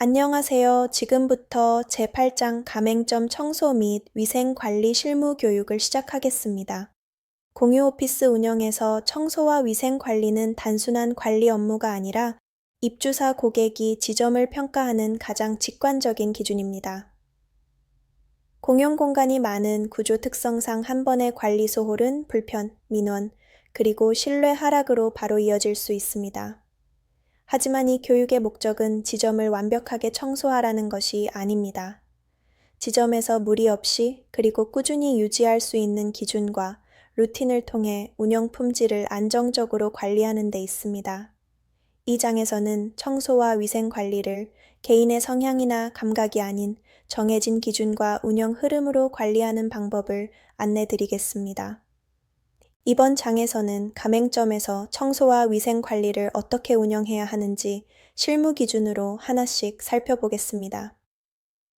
안녕하세요. 지금부터 제8장 가맹점 청소 및 위생관리 실무 교육을 시작하겠습니다. 공유 오피스 운영에서 청소와 위생관리는 단순한 관리 업무가 아니라 입주사 고객이 지점을 평가하는 가장 직관적인 기준입니다. 공용 공간이 많은 구조 특성상 한 번의 관리 소홀은 불편, 민원, 그리고 신뢰 하락으로 바로 이어질 수 있습니다. 하지만 이 교육의 목적은 지점을 완벽하게 청소하라는 것이 아닙니다. 지점에서 무리 없이 그리고 꾸준히 유지할 수 있는 기준과 루틴을 통해 운영 품질을 안정적으로 관리하는 데 있습니다. 이 장에서는 청소와 위생 관리를 개인의 성향이나 감각이 아닌 정해진 기준과 운영 흐름으로 관리하는 방법을 안내드리겠습니다. 이번 장에서는 가맹점에서 청소와 위생 관리를 어떻게 운영해야 하는지 실무 기준으로 하나씩 살펴보겠습니다.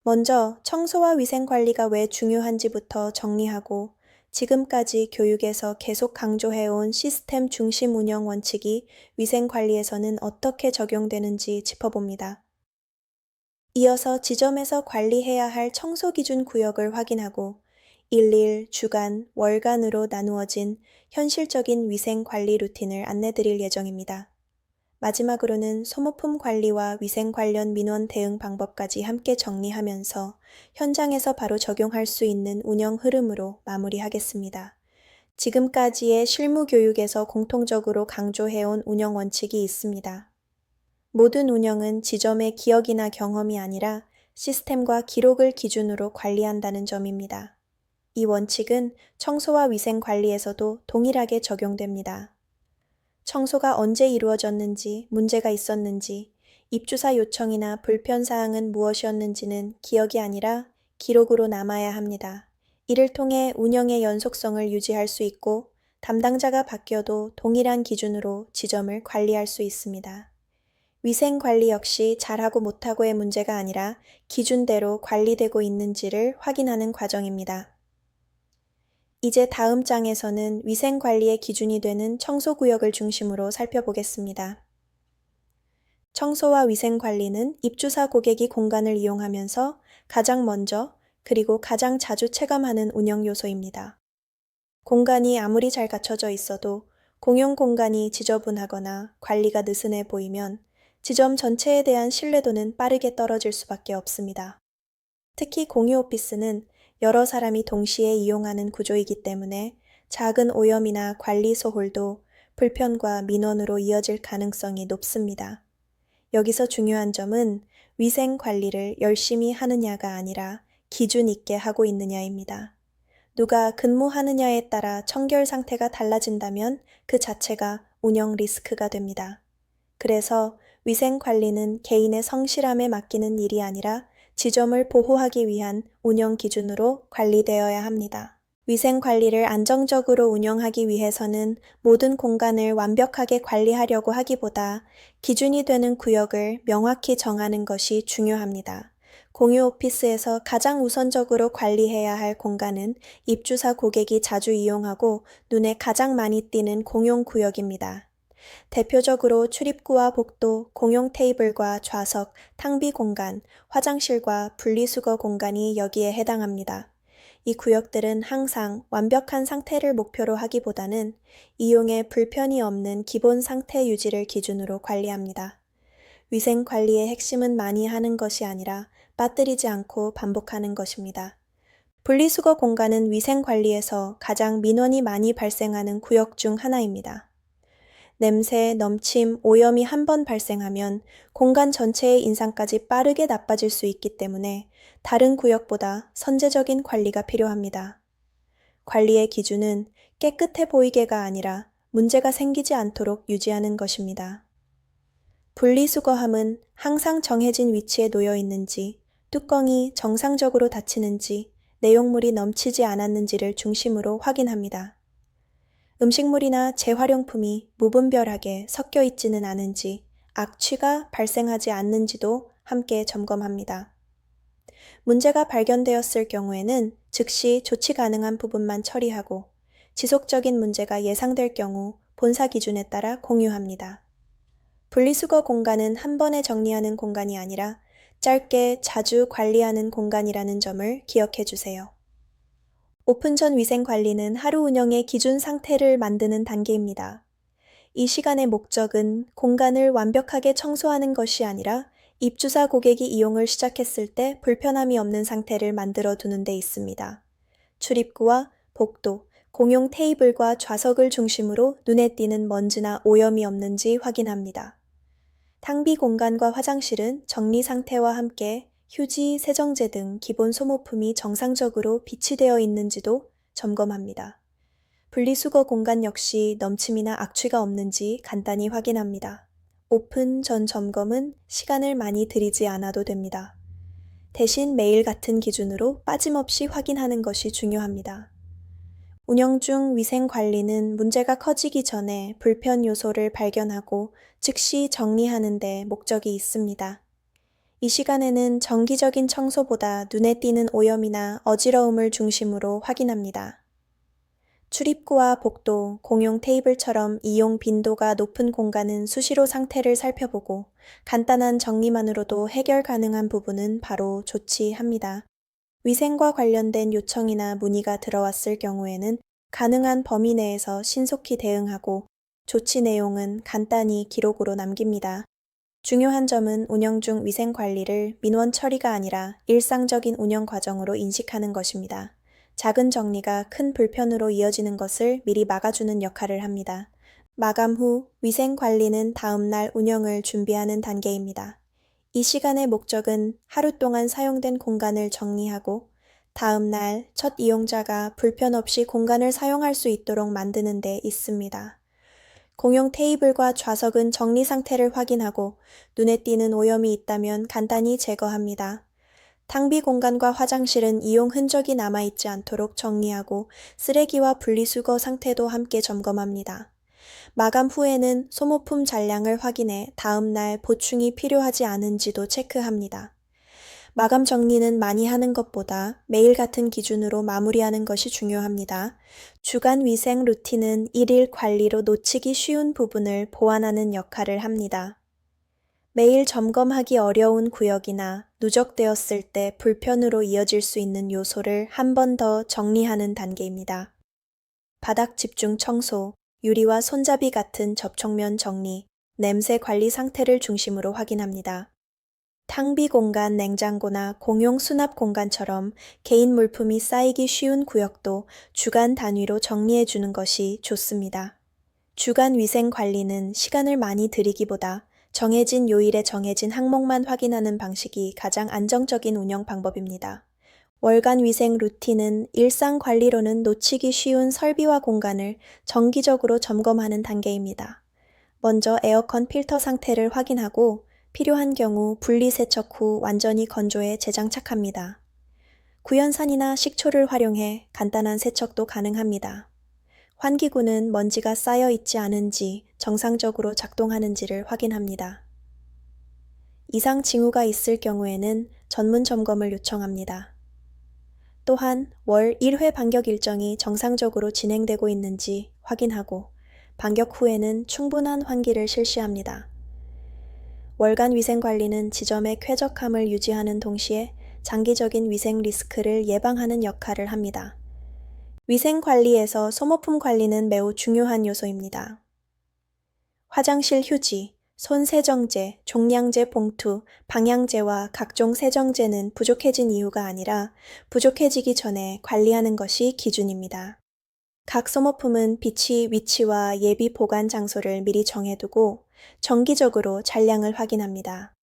먼저 청소와 위생 관리가 왜 중요한지부터 정리하고 지금까지 교육에서 계속 강조해온 시스템 중심 운영 원칙이 위생 관리에서는 어떻게 적용되는지 짚어봅니다. 이어서 지점에서 관리해야 할 청소 기준 구역을 확인하고 일일, 주간, 월간으로 나누어진 현실적인 위생 관리 루틴을 안내드릴 예정입니다. 마지막으로는 소모품 관리와 위생 관련 민원 대응 방법까지 함께 정리하면서 현장에서 바로 적용할 수 있는 운영 흐름으로 마무리하겠습니다. 지금까지의 실무 교육에서 공통적으로 강조해온 운영 원칙이 있습니다. 모든 운영은 지점의 기억이나 경험이 아니라 시스템과 기록을 기준으로 관리한다는 점입니다. 이 원칙은 청소와 위생 관리에서도 동일하게 적용됩니다. 청소가 언제 이루어졌는지, 문제가 있었는지, 입주사 요청이나 불편사항은 무엇이었는지는 기억이 아니라 기록으로 남아야 합니다. 이를 통해 운영의 연속성을 유지할 수 있고 담당자가 바뀌어도 동일한 기준으로 지점을 관리할 수 있습니다. 위생 관리 역시 잘하고 못하고의 문제가 아니라 기준대로 관리되고 있는지를 확인하는 과정입니다. 이제 다음 장에서는 위생관리의 기준이 되는 청소구역을 중심으로 살펴보겠습니다. 청소와 위생관리는 입주사 고객이 공간을 이용하면서 가장 먼저 그리고 가장 자주 체감하는 운영 요소입니다. 공간이 아무리 잘 갖춰져 있어도 공용 공간이 지저분하거나 관리가 느슨해 보이면 지점 전체에 대한 신뢰도는 빠르게 떨어질 수밖에 없습니다. 특히 공유 오피스는 여러 사람이 동시에 이용하는 구조이기 때문에 작은 오염이나 관리 소홀도 불편과 민원으로 이어질 가능성이 높습니다. 여기서 중요한 점은 위생 관리를 열심히 하느냐가 아니라 기준 있게 하고 있느냐입니다. 누가 근무하느냐에 따라 청결 상태가 달라진다면 그 자체가 운영 리스크가 됩니다. 그래서 위생 관리는 개인의 성실함에 맡기는 일이 아니라 지점을 보호하기 위한 운영 기준으로 관리되어야 합니다. 위생 관리를 안정적으로 운영하기 위해서는 모든 공간을 완벽하게 관리하려고 하기보다 기준이 되는 구역을 명확히 정하는 것이 중요합니다. 공유 오피스에서 가장 우선적으로 관리해야 할 공간은 입주사 고객이 자주 이용하고 눈에 가장 많이 띄는 공용 구역입니다. 대표적으로 출입구와 복도, 공용 테이블과 좌석, 탕비 공간, 화장실과 분리수거 공간이 여기에 해당합니다. 이 구역들은 항상 완벽한 상태를 목표로 하기보다는 이용에 불편이 없는 기본 상태 유지를 기준으로 관리합니다. 위생 관리의 핵심은 많이 하는 것이 아니라 빠뜨리지 않고 반복하는 것입니다. 분리수거 공간은 위생 관리에서 가장 민원이 많이 발생하는 구역 중 하나입니다. 냄새, 넘침, 오염이 한 번 발생하면 공간 전체의 인상까지 빠르게 나빠질 수 있기 때문에 다른 구역보다 선제적인 관리가 필요합니다. 관리의 기준은 깨끗해 보이게가 아니라 문제가 생기지 않도록 유지하는 것입니다. 분리수거함은 항상 정해진 위치에 놓여 있는지, 뚜껑이 정상적으로 닫히는지, 내용물이 넘치지 않았는지를 중심으로 확인합니다. 음식물이나 재활용품이 무분별하게 섞여 있지는 않은지, 악취가 발생하지 않는지도 함께 점검합니다. 문제가 발견되었을 경우에는 즉시 조치 가능한 부분만 처리하고 지속적인 문제가 예상될 경우 본사 기준에 따라 공유합니다. 분리수거 공간은 한 번에 정리하는 공간이 아니라 짧게 자주 관리하는 공간이라는 점을 기억해 주세요. 오픈 전 위생 관리는 하루 운영의 기준 상태를 만드는 단계입니다. 이 시간의 목적은 공간을 완벽하게 청소하는 것이 아니라 입주자 고객이 이용을 시작했을 때 불편함이 없는 상태를 만들어 두는 데 있습니다. 출입구와 복도, 공용 테이블과 좌석을 중심으로 눈에 띄는 먼지나 오염이 없는지 확인합니다. 탕비 공간과 화장실은 정리 상태와 함께 휴지, 세정제 등 기본 소모품이 정상적으로 비치되어 있는지도 점검합니다. 분리수거 공간 역시 넘침이나 악취가 없는지 간단히 확인합니다. 오픈 전 점검은 시간을 많이 들이지 않아도 됩니다. 대신 매일 같은 기준으로 빠짐없이 확인하는 것이 중요합니다. 운영 중 위생 관리는 문제가 커지기 전에 불편 요소를 발견하고 즉시 정리하는 데 목적이 있습니다. 이 시간에는 정기적인 청소보다 눈에 띄는 오염이나 어지러움을 중심으로 확인합니다. 출입구와 복도, 공용 테이블처럼 이용 빈도가 높은 공간은 수시로 상태를 살펴보고 간단한 정리만으로도 해결 가능한 부분은 바로 조치합니다. 위생과 관련된 요청이나 문의가 들어왔을 경우에는 가능한 범위 내에서 신속히 대응하고 조치 내용은 간단히 기록으로 남깁니다. 중요한 점은 운영 중 위생 관리를 민원 처리가 아니라 일상적인 운영 과정으로 인식하는 것입니다. 작은 정리가 큰 불편으로 이어지는 것을 미리 막아주는 역할을 합니다. 마감 후 위생 관리는 다음날 운영을 준비하는 단계입니다. 이 시간의 목적은 하루 동안 사용된 공간을 정리하고 다음날 첫 이용자가 불편 없이 공간을 사용할 수 있도록 만드는 데 있습니다. 공용 테이블과 좌석은 정리 상태를 확인하고 눈에 띄는 오염이 있다면 간단히 제거합니다. 탕비 공간과 화장실은 이용 흔적이 남아있지 않도록 정리하고 쓰레기와 분리수거 상태도 함께 점검합니다. 마감 후에는 소모품 잔량을 확인해 다음날 보충이 필요하지 않은지도 체크합니다. 마감 정리는 많이 하는 것보다 매일 같은 기준으로 마무리하는 것이 중요합니다. 주간 위생 루틴은 일일 관리로 놓치기 쉬운 부분을 보완하는 역할을 합니다. 매일 점검하기 어려운 구역이나 누적되었을 때 불편으로 이어질 수 있는 요소를 한 번 더 정리하는 단계입니다. 바닥 집중 청소, 유리와 손잡이 같은 접촉면 정리, 냄새 관리 상태를 중심으로 확인합니다. 탕비 공간, 냉장고나 공용 수납 공간처럼 개인 물품이 쌓이기 쉬운 구역도 주간 단위로 정리해 주는 것이 좋습니다. 주간 위생 관리는 시간을 많이 들이기보다 정해진 요일에 정해진 항목만 확인하는 방식이 가장 안정적인 운영 방법입니다. 월간 위생 루틴은 일상 관리로는 놓치기 쉬운 설비와 공간을 정기적으로 점검하는 단계입니다. 먼저 에어컨 필터 상태를 확인하고 필요한 경우 분리 세척 후 완전히 건조해 재장착합니다. 구연산이나 식초를 활용해 간단한 세척도 가능합니다. 환기구는 먼지가 쌓여 있지 않은지 정상적으로 작동하는지를 확인합니다. 이상 징후가 있을 경우에는 전문 점검을 요청합니다. 또한 월 1회 반격 일정이 정상적으로 진행되고 있는지 확인하고 반격 후에는 충분한 환기를 실시합니다. 월간 위생 관리는 지점의 쾌적함을 유지하는 동시에 장기적인 위생 리스크를 예방하는 역할을 합니다. 위생 관리에서 소모품 관리는 매우 중요한 요소입니다. 화장실 휴지, 손 세정제, 종량제 봉투, 방향제와 각종 세정제는 부족해진 이유가 아니라 부족해지기 전에 관리하는 것이 기준입니다. 각 소모품은 비치 위치와 예비 보관 장소를 미리 정해두고 정기적으로 잔량을 확인합니다.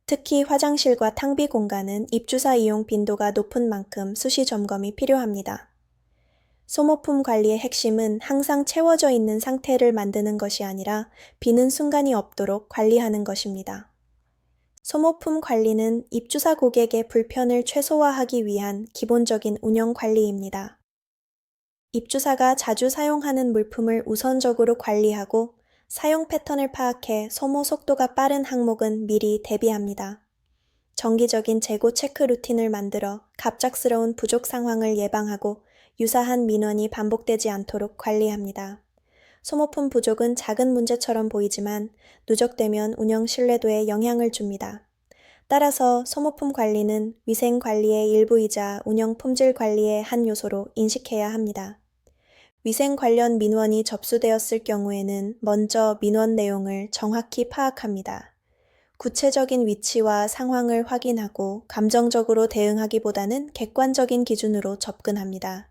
특히 화장실과 탕비 공간은 입주사 이용 빈도가 높은 만큼 수시 점검이 필요합니다. 소모품 관리의 핵심은 항상 채워져 있는 상태를 만드는 것이 아니라 비는 순간이 없도록 관리하는 것입니다. 소모품 관리는 입주사 고객의 불편을 최소화하기 위한 기본적인 운영 관리입니다. 입주사가 자주 사용하는 물품을 우선적으로 관리하고 사용 패턴을 파악해 소모 속도가 빠른 항목은 미리 대비합니다. 정기적인 재고 체크 루틴을 만들어 갑작스러운 부족 상황을 예방하고 유사한 민원이 반복되지 않도록 관리합니다. 소모품 부족은 작은 문제처럼 보이지만 누적되면 운영 신뢰도에 영향을 줍니다. 따라서 소모품 관리는 위생 관리의 일부이자 운영 품질 관리의 한 요소로 인식해야 합니다. 위생 관련 민원이 접수되었을 경우에는 먼저 민원 내용을 정확히 파악합니다. 구체적인 위치와 상황을 확인하고 감정적으로 대응하기보다는 객관적인 기준으로 접근합니다.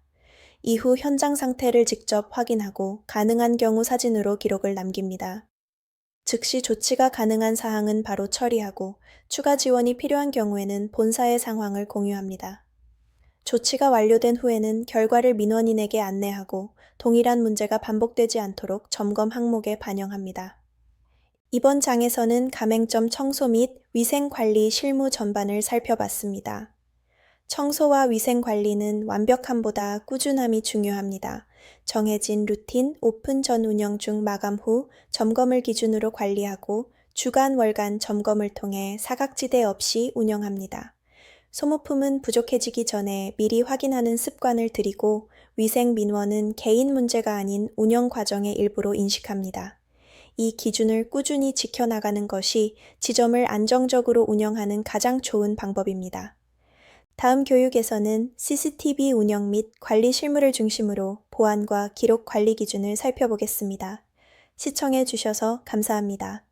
이후 현장 상태를 직접 확인하고 가능한 경우 사진으로 기록을 남깁니다. 즉시 조치가 가능한 사항은 바로 처리하고 추가 지원이 필요한 경우에는 본사의 상황을 공유합니다. 조치가 완료된 후에는 결과를 민원인에게 안내하고 동일한 문제가 반복되지 않도록 점검 항목에 반영합니다. 이번 장에서는 가맹점 청소 및 위생관리 실무 전반을 살펴봤습니다. 청소와 위생관리는 완벽함보다 꾸준함이 중요합니다. 정해진 루틴, 오픈 전 운영 중 마감 후 점검을 기준으로 관리하고 주간, 월간 점검을 통해 사각지대 없이 운영합니다. 소모품은 부족해지기 전에 미리 확인하는 습관을 들이고 위생 민원은 개인 문제가 아닌 운영 과정의 일부로 인식합니다. 이 기준을 꾸준히 지켜나가는 것이 지점을 안정적으로 운영하는 가장 좋은 방법입니다. 다음 교육에서는 CCTV 운영 및 관리 실무를 중심으로 보안과 기록 관리 기준을 살펴보겠습니다. 시청해 주셔서 감사합니다.